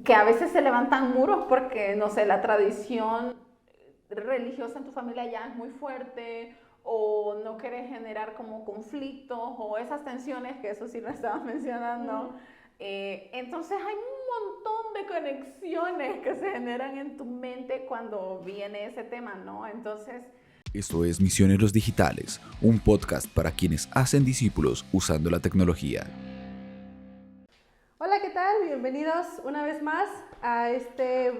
que a veces se levantan muros porque, no sé, la tradición religiosa en tu familia ya es muy fuerte, o no quieres generar como conflictos o esas tensiones, que eso sí lo estabas mencionando. Entonces hay un montón de conexiones que se generan en tu mente cuando viene ese tema, ¿no? Entonces... Esto es Misioneros Digitales, un podcast para quienes hacen discípulos usando la tecnología. Hola, ¿qué tal? Bienvenidos una vez más a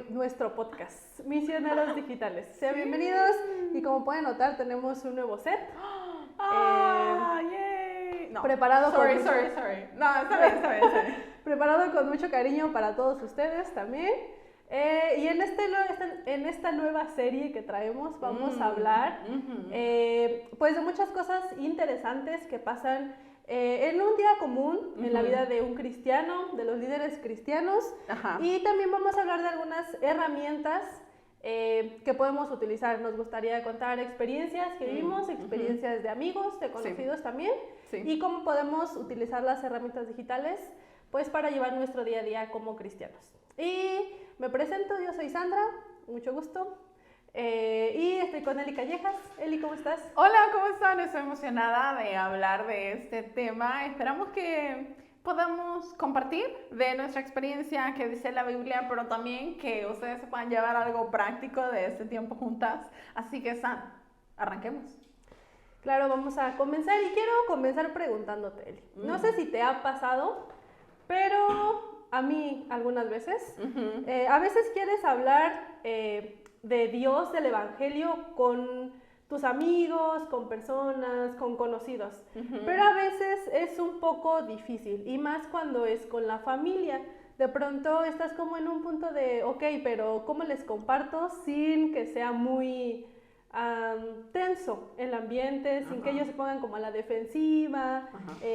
nuestro podcast, Misioneros Digitales. Sean bienvenidos y como pueden notar tenemos un nuevo set. ¡Yay! No. Preparado sorry. No, está bien. Preparado con mucho cariño para todos ustedes también. Y en esta nueva serie que traemos vamos a hablar pues de muchas cosas interesantes que pasan en un día común en la vida de un cristiano, de los líderes cristianos. Y también vamos a hablar de algunas herramientas que podemos utilizar. Nos gustaría contar experiencias que vivimos, experiencias de amigos, de conocidos también, y cómo podemos utilizar las herramientas digitales pues para llevar nuestro día a día como cristianos. Y me presento, yo soy Sandra, mucho gusto. Y estoy con Eli Callejas. Eli, ¿cómo estás? Hola, ¿cómo están? Estoy emocionada de hablar de este tema. Esperamos que podamos compartir de nuestra experiencia que dice la Biblia, pero también que ustedes se puedan llevar algo práctico de este tiempo juntas. Así que, arranquemos. Claro, vamos a comenzar y quiero comenzar preguntándote, Eli. No sé si te ha pasado, pero a mí algunas veces. A veces quieres hablar de Dios, del Evangelio, con tus amigos, con personas, con conocidos. Pero a veces es un poco difícil, y más cuando es con la familia. De pronto estás como en un punto de, ok, pero ¿cómo les comparto sin que sea muy tenso el ambiente, sin que ellos se pongan como a la defensiva,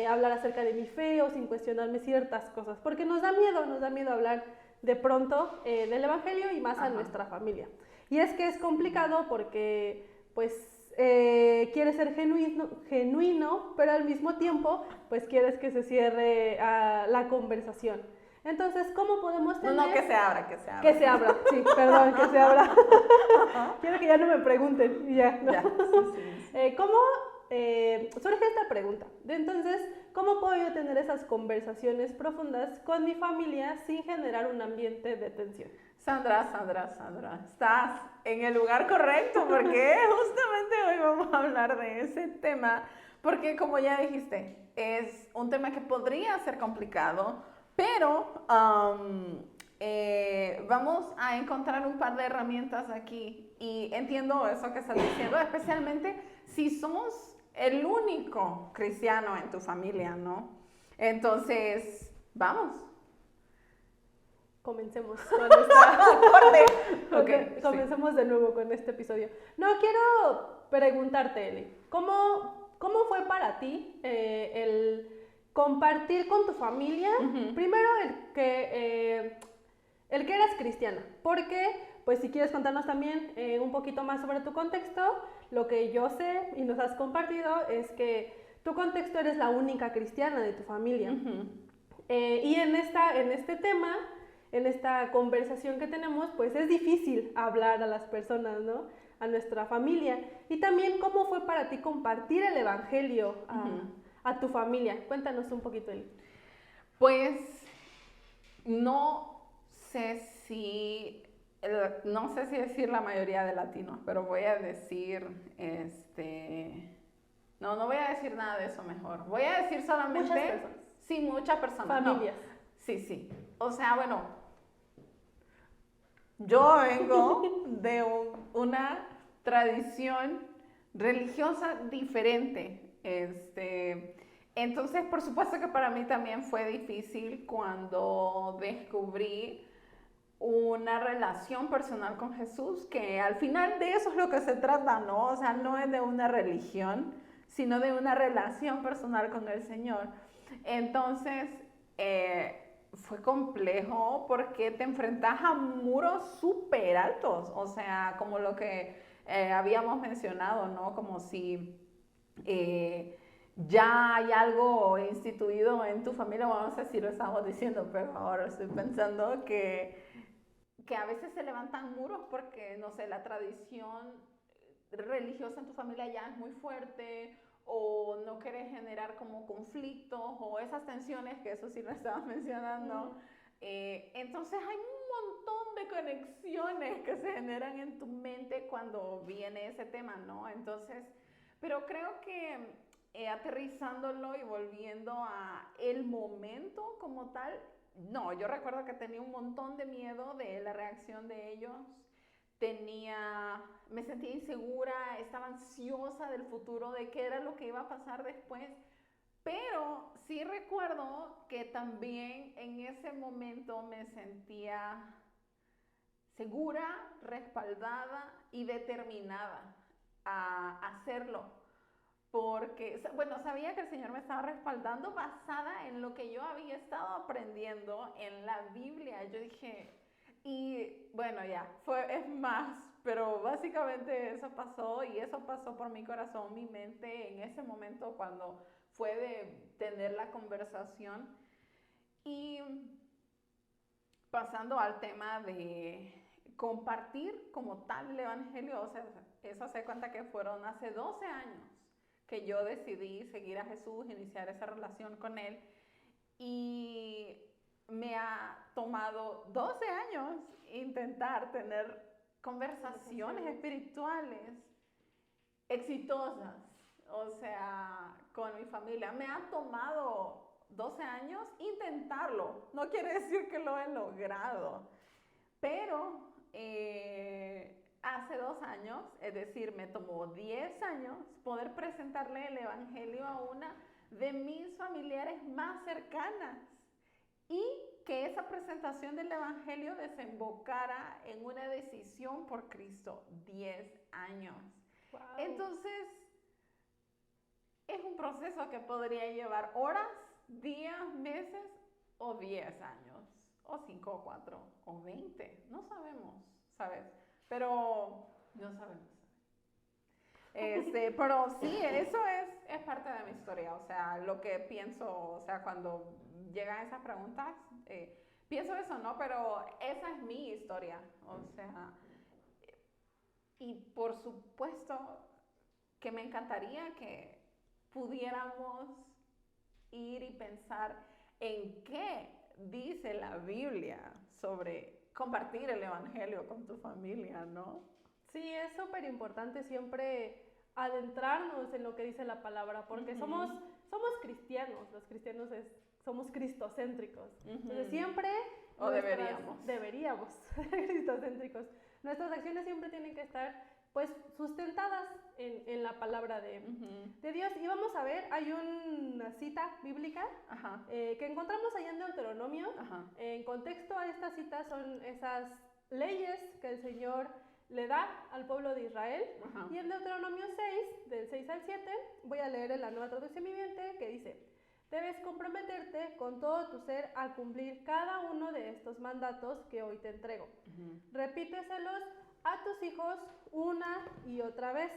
hablar acerca de mi fe o sin cuestionarme ciertas cosas? Porque nos da miedo hablar de pronto del Evangelio y más a nuestra familia. Y es que es complicado porque pues quieres ser genuino, pero al mismo tiempo pues quieres que se cierre la conversación. Entonces, ¿cómo podemos tener...? No, que se abra. Que se abra, sí, perdón, que se abra. Quiero que ya no me pregunten, y ya. ¿No? Sí. ¿Cómo surge esta pregunta? Entonces, ¿cómo puedo yo tener esas conversaciones profundas con mi familia sin generar un ambiente de tensión? Sandra, estás en el lugar correcto, porque justamente hoy vamos a hablar de ese tema, porque como ya dijiste, es un tema que podría ser complicado, pero vamos a encontrar un par de herramientas aquí, y entiendo eso que estás diciendo, especialmente si somos el único cristiano en tu familia, ¿no? Entonces, vamos. Comencemos comencemos de nuevo con este episodio. No, quiero preguntarte, Eli, ¿cómo fue para ti el compartir con tu familia, primero el que eras cristiana? Porque, pues si quieres contarnos también un poquito más sobre tu contexto, lo que yo sé y nos has compartido es que tu contexto eres la única cristiana de tu familia. Y en este tema, en esta conversación que tenemos, pues es difícil hablar a las personas, ¿no? A nuestra familia. Y también, ¿cómo fue para ti compartir el Evangelio a tu familia? Cuéntanos un poquito, Eli. Pues no sé si decir la mayoría de latinos, pero voy a decir, no voy a decir nada de eso mejor. Voy a decir solamente... Muchas personas. Sí, muchas personas. Familias. No. Sí. O sea, bueno, yo vengo de una tradición religiosa diferente. Entonces, por supuesto que para mí también fue difícil cuando descubrí una relación personal con Jesús, que al final de eso es lo que se trata, ¿no? O sea, no es de una religión, sino de una relación personal con el Señor. Entonces, fue complejo porque te enfrentas a muros súper altos, o sea, como lo que habíamos mencionado, ¿no? Como si ya hay algo instituido en tu familia, vamos a decir, lo estamos diciendo, pero ahora estoy pensando que a veces se levantan muros porque, no sé, la tradición religiosa en tu familia ya es muy fuerte o no quieres generar como conflictos o esas tensiones, que eso sí lo estabas mencionando. Entonces hay un montón de conexiones que se generan en tu mente cuando viene ese tema, ¿no? Entonces, pero creo que aterrizándolo y volviendo a el momento como tal, no, yo recuerdo que tenía un montón de miedo de la reacción de ellos. Me sentía insegura, estaba ansiosa del futuro, de qué era lo que iba a pasar después. Pero sí recuerdo que también en ese momento me sentía segura, respaldada y determinada a hacerlo. Porque, bueno, sabía que el Señor me estaba respaldando basada en lo que yo había estado aprendiendo en la Biblia. Yo dije, y bueno, ya, es más, pero básicamente eso pasó y eso pasó por mi corazón, mi mente en ese momento cuando fue de tener la conversación. Y pasando al tema de compartir como tal el Evangelio, o sea, eso se cuenta que fueron hace 12 años que yo decidí seguir a Jesús, iniciar esa relación con Él. Y me ha tomado 12 años intentar tener conversaciones espirituales exitosas, o sea, con mi familia. Me ha tomado 12 años intentarlo, no quiere decir que lo he logrado, pero hace 2 años, es decir, me tomó 10 años poder presentarle el Evangelio a una de mis familiares más cercanas y que esa presentación del Evangelio desembocara en una decisión por Cristo. 10 años. Wow. Entonces, es un proceso que podría llevar horas, días, meses o 10 años, o 5 o 4 o 20, no sabemos, ¿sabes? Pero no sabemos. Pero sí, eso es parte de mi historia, o sea, lo que pienso, o sea, cuando llegan esas preguntas, pienso eso, ¿no? Pero esa es mi historia, o sea, y por supuesto que me encantaría que pudiéramos ir y pensar en qué dice la Biblia sobre compartir el Evangelio con tu familia, ¿no? Sí, es súper importante siempre adentrarnos en lo que dice la palabra, porque somos cristianos, los cristianos somos cristocéntricos. Entonces siempre... O deberíamos. Deberíamos ser cristocéntricos. Nuestras acciones siempre tienen que estar pues sustentadas en la palabra de Dios. Y vamos a ver, hay una cita bíblica que encontramos allá en Deuteronomio. En contexto a esta cita son esas leyes que el Señor le da al pueblo de Israel. Y en Deuteronomio 6, del 6 al 7, voy a leer en la Nueva Traducción Viviente, que dice: debes comprometerte con todo tu ser a cumplir cada uno de estos mandatos que hoy te entrego. Repíteselos a tus hijos una y otra vez.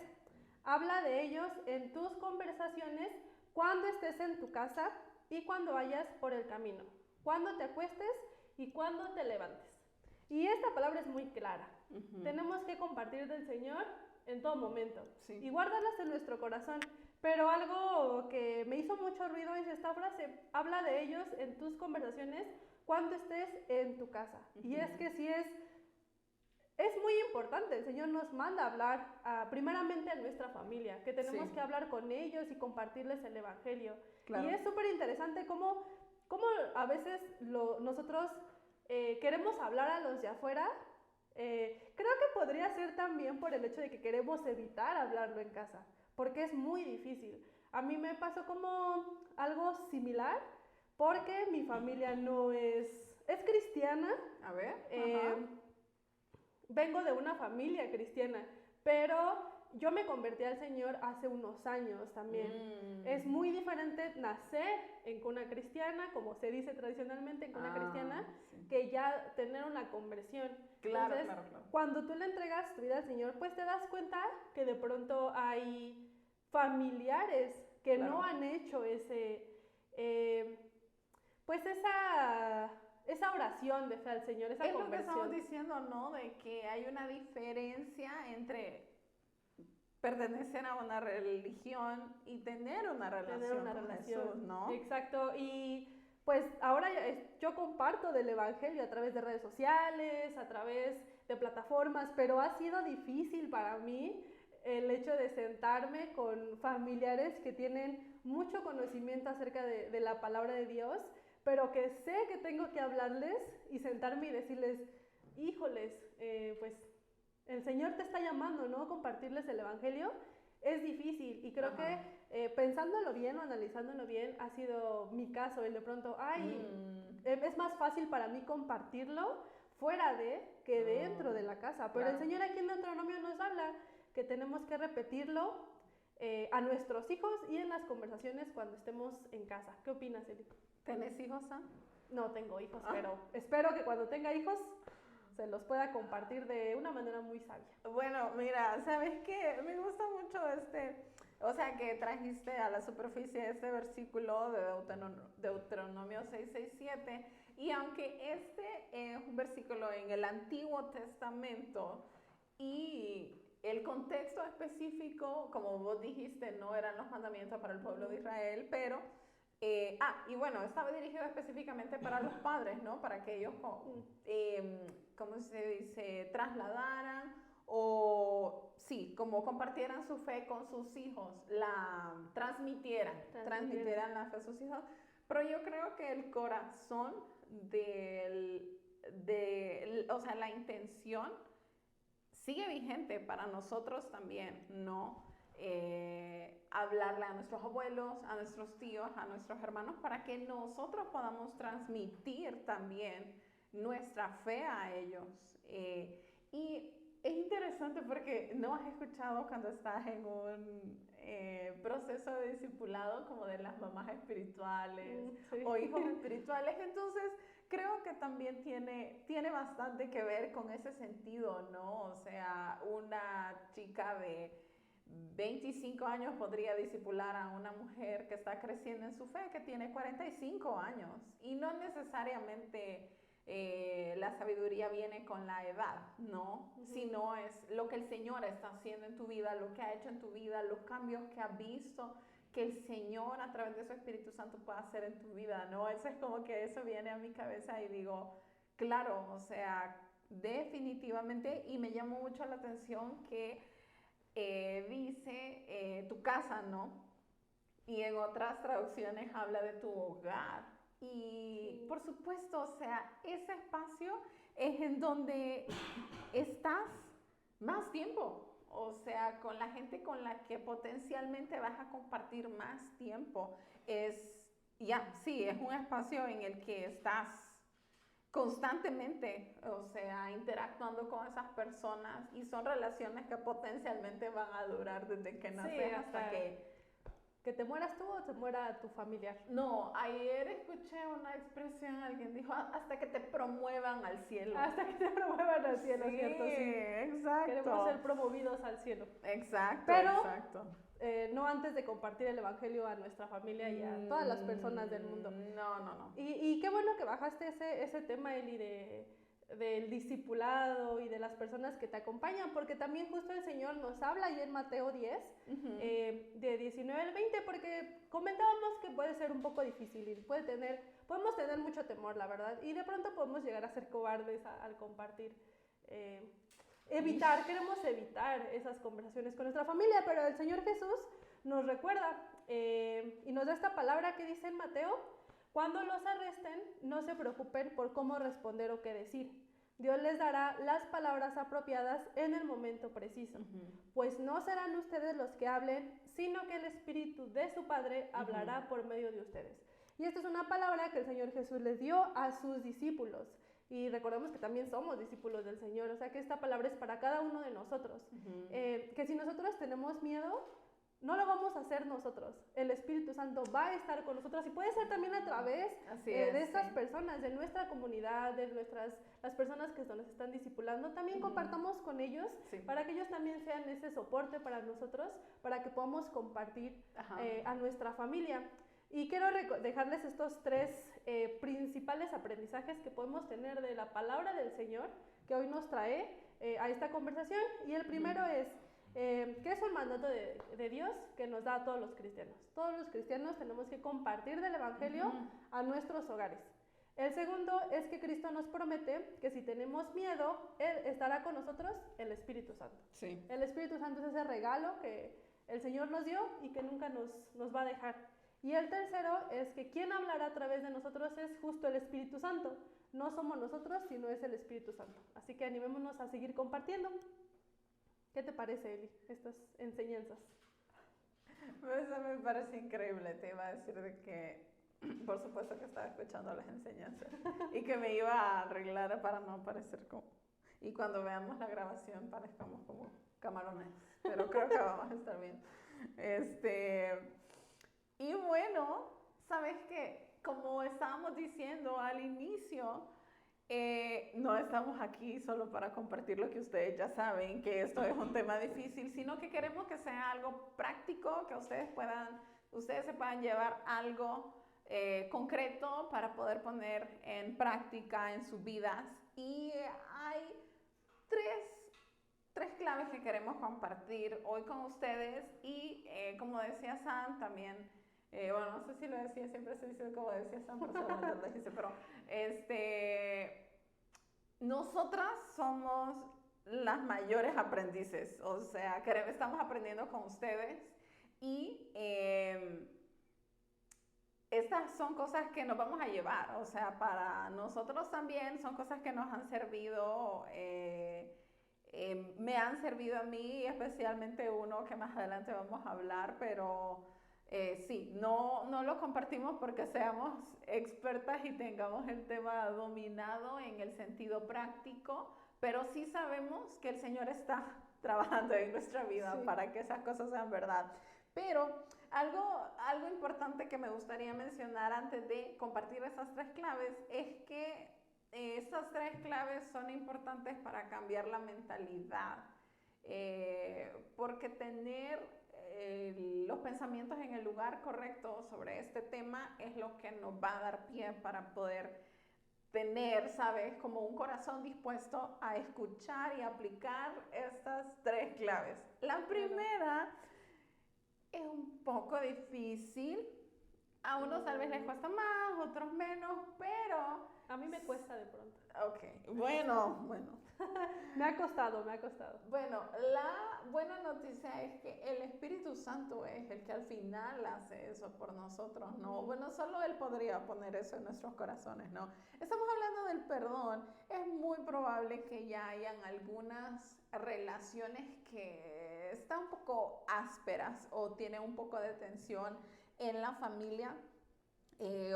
Habla de ellos en tus conversaciones cuando estés en tu casa y cuando vayas por el camino, cuando te acuestes y cuando te levantes. Y esta palabra es muy clara. Tenemos que compartir del Señor en todo momento y guardarlas en nuestro corazón. Pero algo que me hizo mucho ruido es esta frase: habla de ellos en tus conversaciones cuando estés en tu casa. Y es que sí es muy importante. El Señor nos manda a hablar primeramente a nuestra familia, que tenemos que hablar con ellos y compartirles el Evangelio. Claro. Y es súper interesante cómo a veces nosotros queremos hablar a los de afuera. Creo que podría ser también por el hecho de que queremos evitar hablarlo en casa, porque es muy difícil. A mí me pasó como algo similar, porque mi familia no es cristiana. A ver. Vengo de una familia cristiana, pero yo me convertí al Señor hace unos años también. Es muy diferente nacer en cuna cristiana, como se dice tradicionalmente en cuna cristiana, que ya tener una conversión. Claro, entonces, claro. Cuando tú le entregas tu vida al Señor, pues te das cuenta que de pronto hay familiares que Claro. no han hecho pues esa oración de fe al Señor, esa Es lo que estamos conversión. diciendo, ¿no? De que hay una diferencia entre pertenecer a una religión y tener una relación Tener una con relación. Jesús, ¿no? Exacto. Y pues ahora yo comparto del Evangelio a través de redes sociales, a través de plataformas, pero ha sido difícil para mí el hecho de sentarme con familiares que tienen mucho conocimiento acerca de la palabra de Dios, pero que sé que tengo que hablarles y sentarme y decirles, híjoles, pues el Señor te está llamando, ¿no? Compartirles el Evangelio es difícil y creo Ajá. que pensándolo bien o analizándolo bien ha sido mi caso, el de pronto, es más fácil para mí compartirlo fuera de que dentro de la casa, pero Claro. el Señor aquí en Deuteronomio nos habla que tenemos que repetirlo a nuestros hijos y en las conversaciones cuando estemos en casa. ¿Qué opinas, Eli? ¿Tenés hijos, Sam? No tengo hijos, pero espero que cuando tenga hijos se los pueda compartir de una manera muy sabia. Bueno, mira, ¿sabes qué? Me gusta mucho o sea, que trajiste a la superficie este versículo de Deuteronomio 6:6-7, y aunque este es un versículo en el Antiguo Testamento y el contexto específico, como vos dijiste, no eran los mandamientos para el pueblo de Israel, pero y bueno, estaba dirigido específicamente para los padres, ¿no? Para que ellos, ¿cómo se dice?, trasladaran o, sí, como compartieran su fe con sus hijos, la transmitieran la fe a sus hijos. Pero yo creo que el corazón o sea, la intención sigue vigente para nosotros también, ¿no? Hablarle a nuestros abuelos, a nuestros tíos, a nuestros hermanos, para que nosotros podamos transmitir también nuestra fe a ellos. Y es interesante porque no has escuchado cuando estás en un proceso de discipulado como de las mamás espirituales Sí. o hijos espirituales. Entonces, creo que también tiene bastante que ver con ese sentido, ¿no? O sea, una chica de 25 años podría discipular a una mujer que está creciendo en su fe, que tiene 45 años. Y no necesariamente la sabiduría viene con la edad, ¿no? Sino es lo que el Señor está haciendo en tu vida, lo que ha hecho en tu vida, los cambios que has visto, que el Señor a través de su Espíritu Santo puede hacer en tu vida, ¿no? Eso es como que eso viene a mi cabeza y digo, claro, o sea, definitivamente, y me llamó mucho la atención que dice tu casa, ¿no? Y en otras traducciones habla de tu hogar. Y por supuesto, o sea, ese espacio es en donde estás más tiempo. O sea, con la gente con la que potencialmente vas a compartir más tiempo. Sí, es un espacio en el que estás constantemente, o sea, interactuando con esas personas, y son relaciones que potencialmente van a durar desde que naces hasta que te mueras tú o te muera tu familiar. No, ayer escuché una expresión, alguien dijo, hasta que te promuevan al cielo. Hasta que te promuevan al cielo, Sí, ¿cierto? Sí, exacto. queremos ser promovidos al cielo. Exacto, pero exacto. No antes de compartir el Evangelio a nuestra familia y a todas las personas del mundo. No. Y qué bueno que bajaste ese tema, Eli, del discipulado y de las personas que te acompañan, porque también justo el Señor nos habla ahí en Mateo 10, de 19 al 20, porque comentábamos que puede ser un poco difícil y podemos tener mucho temor, la verdad, y de pronto podemos llegar a ser cobardes al compartir. Queremos evitar esas conversaciones con nuestra familia, pero el Señor Jesús nos recuerda y nos da esta palabra que dice en Mateo: cuando los arresten, no se preocupen por cómo responder o qué decir. Dios les dará las palabras apropiadas en el momento preciso, pues no serán ustedes los que hablen, sino que el Espíritu de su Padre hablará por medio de ustedes. Y esta es una palabra que el Señor Jesús les dio a sus discípulos. Y recordemos que también somos discípulos del Señor, o sea que esta palabra es para cada uno de nosotros. Que si nosotros tenemos miedo, no lo vamos a hacer nosotros. El Espíritu Santo va a estar con nosotros y puede ser también a través de estas personas, de nuestra comunidad, de las personas que nos están discipulando. También compartamos con ellos para que ellos también sean ese soporte para nosotros, para que podamos compartir a nuestra familia. Y quiero dejarles estos 3 principales aprendizajes que podemos tener de la palabra del Señor que hoy nos trae a esta conversación. Y el primero es que es un mandato de Dios que nos da a todos los cristianos. Todos los cristianos tenemos que compartir del Evangelio a nuestros hogares. El segundo es que Cristo nos promete que si tenemos miedo, Él estará con nosotros, el Espíritu Santo. Sí. El Espíritu Santo es ese regalo que el Señor nos dio y que nunca nos va a dejar. Y el tercero es que quien hablará a través de nosotros es justo el Espíritu Santo. No somos nosotros, sino es el Espíritu Santo. Así que animémonos a seguir compartiendo. ¿Qué te parece, Eli, estas enseñanzas? Eso me parece increíble. Te iba a decir de que, por supuesto que estaba escuchando las enseñanzas y que me iba a arreglar para no parecer como... Y cuando veamos la grabación parezcamos como camarones. Pero creo que vamos a estar bien. Y bueno, ¿sabes qué? Como estábamos diciendo al inicio... no estamos aquí solo para compartir lo que ustedes ya saben, que esto es un tema difícil, sino que queremos que sea algo práctico, que ustedes se puedan llevar algo concreto para poder poner en práctica en sus vidas. Y hay tres claves que queremos compartir hoy con ustedes y como decía Sam también, bueno, no sé si lo decía, siempre se dice como decía Sam, pero nosotras somos las mayores aprendices, o sea, estamos aprendiendo con ustedes y estas son cosas que nos vamos a llevar, o sea, para nosotros también son cosas que nos han servido, me han servido a mí, especialmente uno que más adelante vamos a hablar, pero sí, no lo compartimos porque seamos expertas y tengamos el tema dominado en el sentido práctico, pero sí sabemos que el Señor está trabajando en nuestra vida para que esas cosas sean verdad. Pero algo importante que me gustaría mencionar antes de compartir esas 3 claves es que esas 3 claves son importantes para cambiar la mentalidad, porque tener los pensamientos en el lugar correcto sobre este tema es lo que nos va a dar pie para poder tener, ¿sabes? Como un corazón dispuesto a escuchar y aplicar estas 3 claves. La primera es un poco difícil. A unos tal vez les cuesta más, otros menos, pero... A mí me cuesta de pronto. Ok, bueno. Me ha costado. Bueno, la buena noticia es que el Espíritu Santo es el que al final hace eso por nosotros, ¿no? Bueno, solo Él podría poner eso en nuestros corazones, ¿no? Estamos hablando del perdón. Es muy probable que ya hayan algunas relaciones que están un poco ásperas o tienen un poco de tensión en la familia,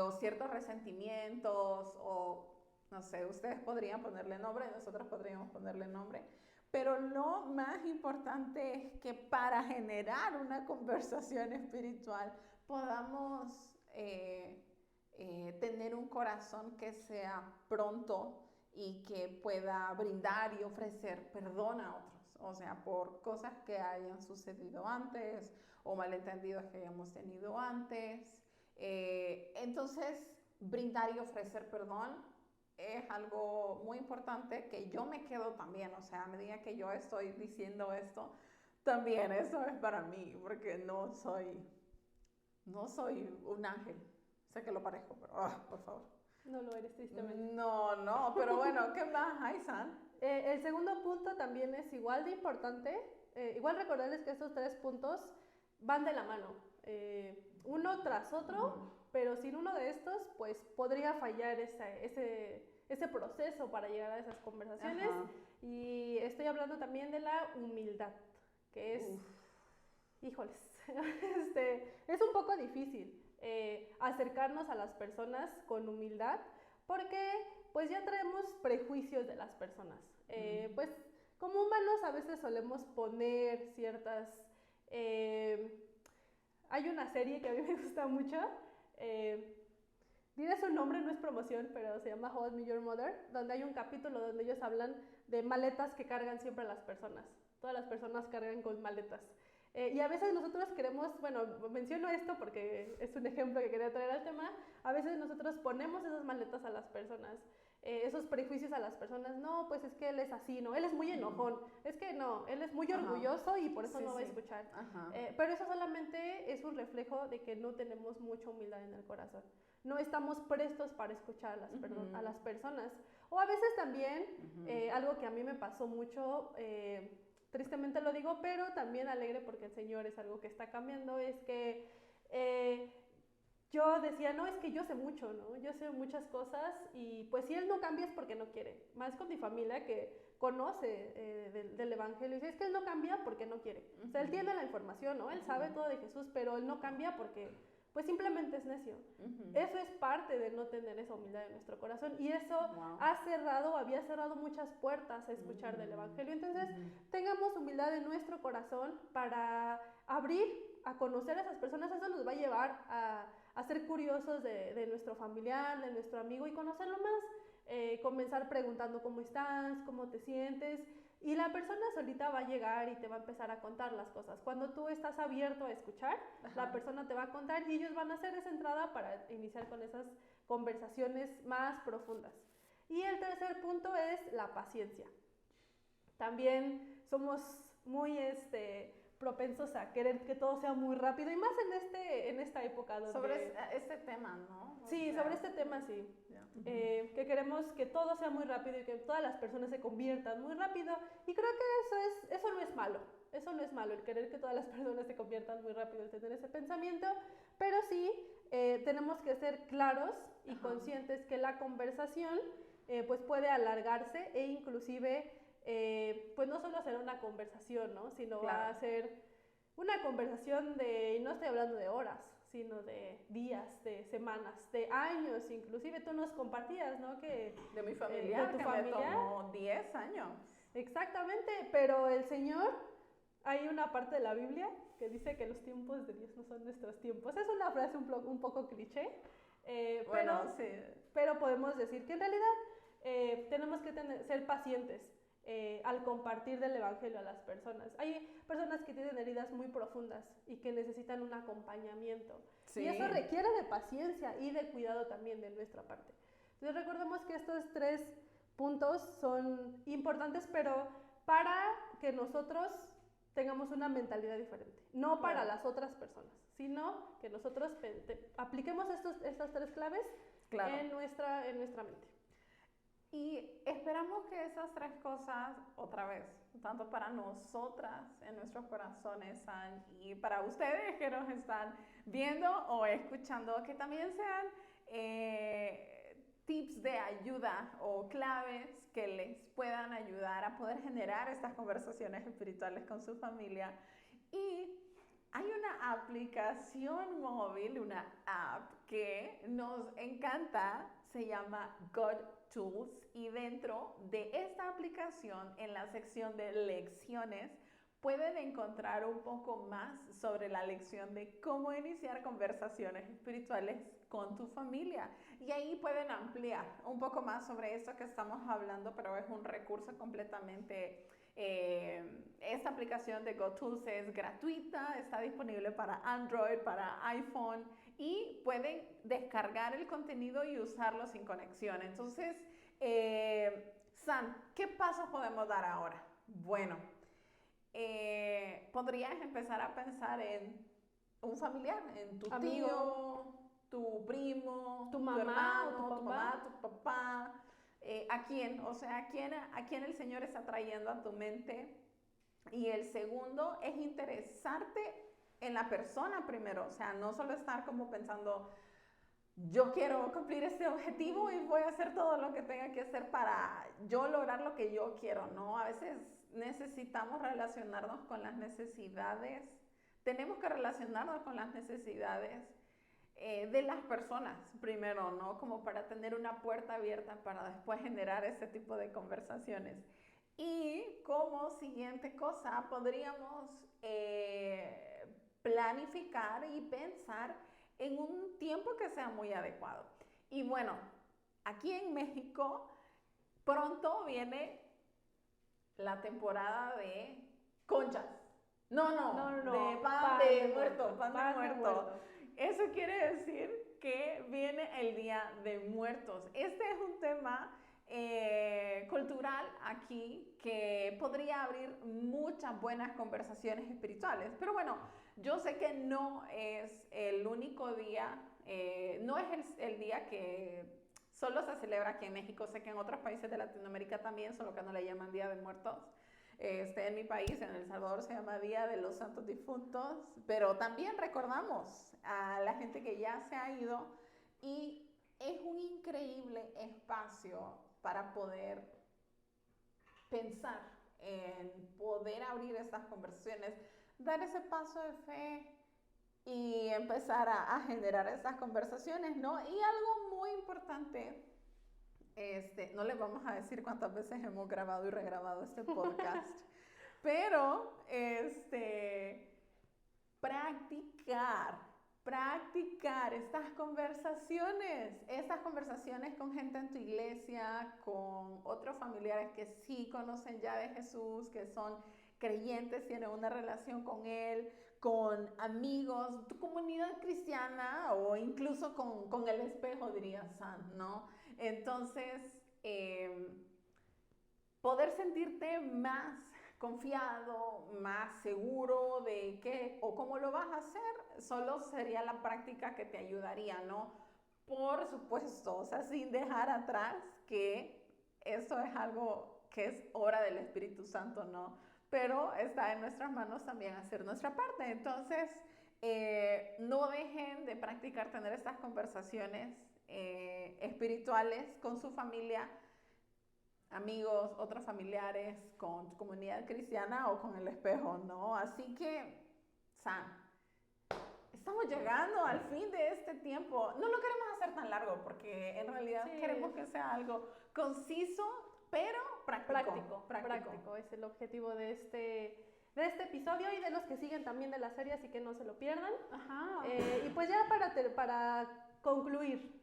o ciertos resentimientos, o no sé, ustedes podrían ponerle nombre, nosotros podríamos ponerle nombre, pero lo más importante es que para generar una conversación espiritual podamos tener un corazón que sea pronto y que pueda brindar y ofrecer perdón a otros, o sea, por cosas que hayan sucedido antes o malentendidos que hayamos tenido antes. Entonces, brindar y ofrecer perdón es algo muy importante que yo me quedo también, o sea, a medida que yo estoy diciendo esto, también eso es para mí, porque no soy un ángel. Sé que lo parezco, pero por favor. No lo eres, tristemente. No, pero bueno, ¿qué más hay, San? El segundo punto también es igual de importante. Igual recordarles que estos 3 puntos van de la mano, uno tras otro, pero sin uno de estos, pues podría fallar ese proceso para llegar a esas conversaciones. Y estoy hablando también de la humildad, que es, híjoles, es un poco difícil acercarnos a las personas con humildad, porque pues ya traemos prejuicios de las personas. Pues como humanos a veces solemos poner ciertas hay una serie que a mí me gusta mucho, diré su nombre, no es promoción, pero se llama How I Met Your Mother, donde hay un capítulo donde ellos hablan de maletas que cargan siempre las personas. Todas las personas cargan con maletas. Y a veces nosotros queremos, bueno, menciono esto porque es un ejemplo que quería traer al tema, a veces nosotros ponemos esas maletas a las personas, esos prejuicios a las personas, no, pues es que él es así, no, él es muy enojón, es que no, él es muy orgulloso y por eso no va a escuchar. Pero eso solamente es un reflejo de que no tenemos mucha humildad en el corazón. No estamos prestos para escuchar a las personas. O a veces también, algo que a mí me pasó mucho, tristemente lo digo, pero también alegre porque el Señor es algo que está cambiando, es que yo decía, no, es que yo sé mucho, ¿no? Yo sé muchas cosas y pues si Él no cambia es porque no quiere. Más con mi familia que conoce del Evangelio y dice, es que Él no cambia porque no quiere. O sea, Él tiene la información, ¿no? Él sabe todo de Jesús, pero Él no cambia porque pues simplemente es necio. Eso es parte de no tener esa humildad en nuestro corazón y eso había cerrado muchas puertas a escuchar del Evangelio. Entonces, tengamos humildad en nuestro corazón para abrir a conocer a esas personas. Eso nos va a llevar a ser curiosos de nuestro familiar, de nuestro amigo y conocerlo más. Comenzar preguntando cómo estás, cómo te sientes. Y la persona solita va a llegar y te va a empezar a contar las cosas. Cuando tú estás abierto a escuchar, la persona te va a contar y ellos van a hacer esa entrada para iniciar con esas conversaciones más profundas. Y el tercer punto es la paciencia. También somos muy propensos a querer que todo sea muy rápido y más en esta época donde... Sobre este tema, ¿no? Sí, sobre este tema sí. Que queremos que todo sea muy rápido y que todas las personas se conviertan muy rápido y creo que eso no es malo. Eso no es malo, el querer que todas las personas se conviertan muy rápido, el tener ese pensamiento, pero sí tenemos que ser claros y conscientes que la conversación pues puede alargarse e inclusive pues no solo será una conversación, ¿no? Sino va a ser una conversación y no estoy hablando de horas, sino de días, de semanas, de años, inclusive tú nos compartías, ¿no? Que de mi familia, de tu que familia. me tomó 10 años. Exactamente, pero el Señor, hay una parte de la Biblia que dice que los tiempos de Dios no son nuestros tiempos. Es una frase un poco cliché, pero podemos decir que en realidad tenemos que ser pacientes. Al compartir del Evangelio a las personas. Hay personas que tienen heridas muy profundas y que necesitan un acompañamiento. Sí. Y eso requiere de paciencia y de cuidado también de nuestra parte. Entonces recordemos que estos 3 puntos son importantes, pero para que nosotros tengamos una mentalidad diferente. No para las otras personas, sino que nosotros apliquemos estas 3 claves en nuestra mente. Y esperamos que esas 3 cosas, otra vez, tanto para nosotras en nuestros corazones y para ustedes que nos están viendo o escuchando, que también sean tips de ayuda o claves que les puedan ayudar a poder generar estas conversaciones espirituales con su familia. Y hay una aplicación móvil, una app que nos encanta, se llama God Tools y dentro de esta aplicación, en la sección de lecciones, pueden encontrar un poco más sobre la lección de cómo iniciar conversaciones espirituales con tu familia. Y ahí pueden ampliar un poco más sobre esto que estamos hablando, pero es un recurso completamente... esta aplicación de GoTools es gratuita, está disponible para Android, para iPhone y pueden descargar el contenido y usarlo sin conexión. Entonces, San, ¿qué pasos podemos dar ahora? Bueno, podrías empezar a pensar en un familiar, en tu amigo, tío, tu primo, tu mamá, hermano, tu mamá, tu papá. ¿A quién? O sea, ¿a quién el Señor está trayendo a tu mente? Y el segundo es interesarte en la persona primero. O sea, no solo estar como pensando, yo quiero cumplir este objetivo y voy a hacer todo lo que tenga que hacer para yo lograr lo que yo quiero, ¿no? A veces necesitamos relacionarnos con las necesidades. Tenemos que relacionarnos con las necesidades de las personas primero, ¿no? Como para tener una puerta abierta para después generar ese tipo de conversaciones. Y como siguiente cosa, podríamos planificar y pensar en un tiempo que sea muy adecuado. Y bueno, aquí en México pronto viene la temporada de conchas. No, de pan de muerto, pan de muerto. Eso quiere decir que viene el Día de Muertos. Este es un tema cultural aquí que podría abrir muchas buenas conversaciones espirituales. Pero bueno, yo sé que no es el único día, no es el día que solo se celebra aquí en México. Sé que en otros países de Latinoamérica también, solo que no le llaman Día de Muertos. En mi país, en El Salvador, se llama Día de los Santos Difuntos, pero también recordamos a la gente que ya se ha ido y es un increíble espacio para poder pensar en poder abrir estas conversaciones, dar ese paso de fe y empezar a generar esas conversaciones, ¿no? Y algo muy importante, no les vamos a decir cuántas veces hemos grabado y regrabado este podcast, pero practicar estas conversaciones con gente en tu iglesia, con otros familiares que sí conocen ya de Jesús, que son creyentes, tienen una relación con Él, con amigos, tu comunidad cristiana o incluso con el espejo, diría San, ¿no? Entonces, poder sentirte más confiado, más seguro de qué o cómo lo vas a hacer, solo sería la práctica que te ayudaría, ¿no? Por supuesto, o sea, sin dejar atrás que eso es algo que es obra del Espíritu Santo, ¿no? Pero está en nuestras manos también hacer nuestra parte. Entonces, no dejen de practicar, tener estas conversaciones espirituales con su familia, amigos, otros familiares, con tu comunidad cristiana o con el espejo, ¿no? Así que, Sam, estamos llegando al fin de este tiempo. No lo queremos hacer tan largo porque en realidad queremos que sea algo conciso, pero práctico. Es el objetivo de este episodio y de los que siguen también de la serie, así que no se lo pierdan. Ajá. Y pues ya para concluir.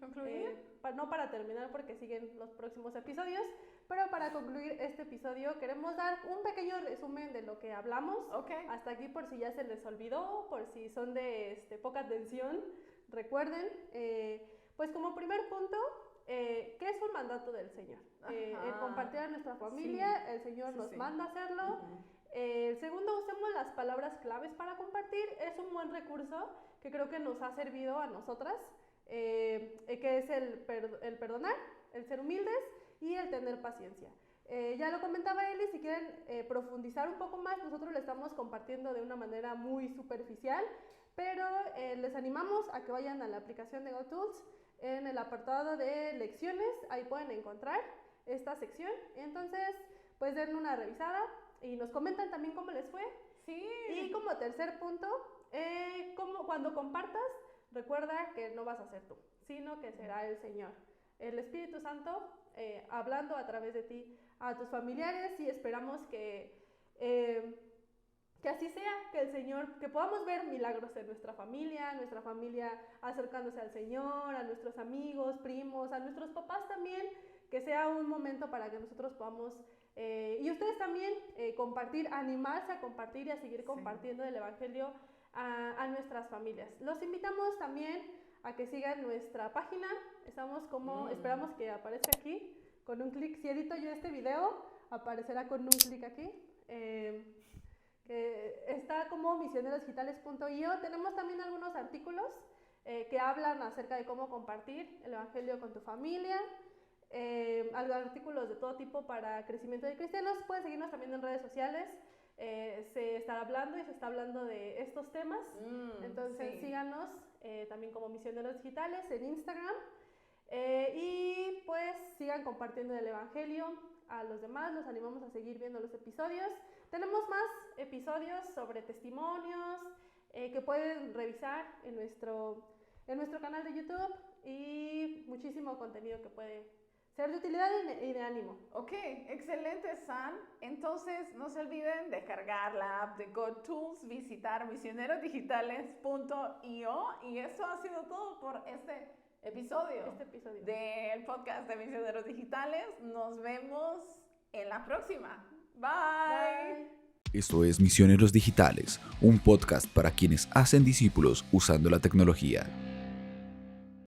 No para terminar porque siguen los próximos episodios, pero para concluir este episodio queremos dar un pequeño resumen de lo que hablamos. Okay. Hasta aquí, por si ya se les olvidó, por si son de poca atención, recuerden, pues como primer punto, ¿qué es un mandato del Señor? El compartir a nuestra familia, el Señor nos manda a hacerlo. El segundo, usemos las palabras claves para compartir. Es un buen recurso que creo que nos ha servido a nosotras, que es el perdonar, el ser humildes y el tener paciencia. Ya lo comentaba Eli, si quieren profundizar un poco más, nosotros lo estamos compartiendo de una manera muy superficial, pero les animamos a que vayan a la aplicación de GoTools. En el apartado de lecciones, ahí pueden encontrar esta sección. Entonces, pues den una revisada y nos comentan también cómo les fue. Sí. Y como tercer punto, cuando compartas, recuerda que no vas a ser tú, sino que será el Señor, el Espíritu Santo, hablando a través de ti a tus familiares, y esperamos que así sea, que el Señor, que podamos ver milagros en nuestra familia acercándose al Señor, a nuestros amigos, primos, a nuestros papás también, que sea un momento para que nosotros podamos, y ustedes también, compartir, animarse a compartir y a seguir compartiendo el Evangelio a nuestras familias. Los invitamos también a que sigan nuestra página. Estamos como, esperamos que aparezca aquí, con un clic. Si edito yo este video, aparecerá con un clic aquí. Que está como misionerosdigitales.io. Tenemos también algunos artículos que hablan acerca de cómo compartir el Evangelio con tu familia. Artículos de todo tipo para crecimiento de cristianos. Pueden seguirnos también en redes sociales. Se está hablando de estos temas. Entonces síganos también como Misioneros Digitales en Instagram. Y pues sigan compartiendo el Evangelio a los demás. Los animamos a seguir viendo los episodios. Tenemos más episodios sobre testimonios que pueden revisar en nuestro canal de YouTube, y muchísimo contenido que puede ser de utilidad y de ánimo. Ok, excelente, San. Entonces, no se olviden descargar la app de GodTools, visitar misionerosdigitales.io y eso ha sido todo por este episodio del podcast de Misioneros Digitales. Nos vemos en la próxima. Bye. Esto es Misioneros Digitales, un podcast para quienes hacen discípulos usando la tecnología.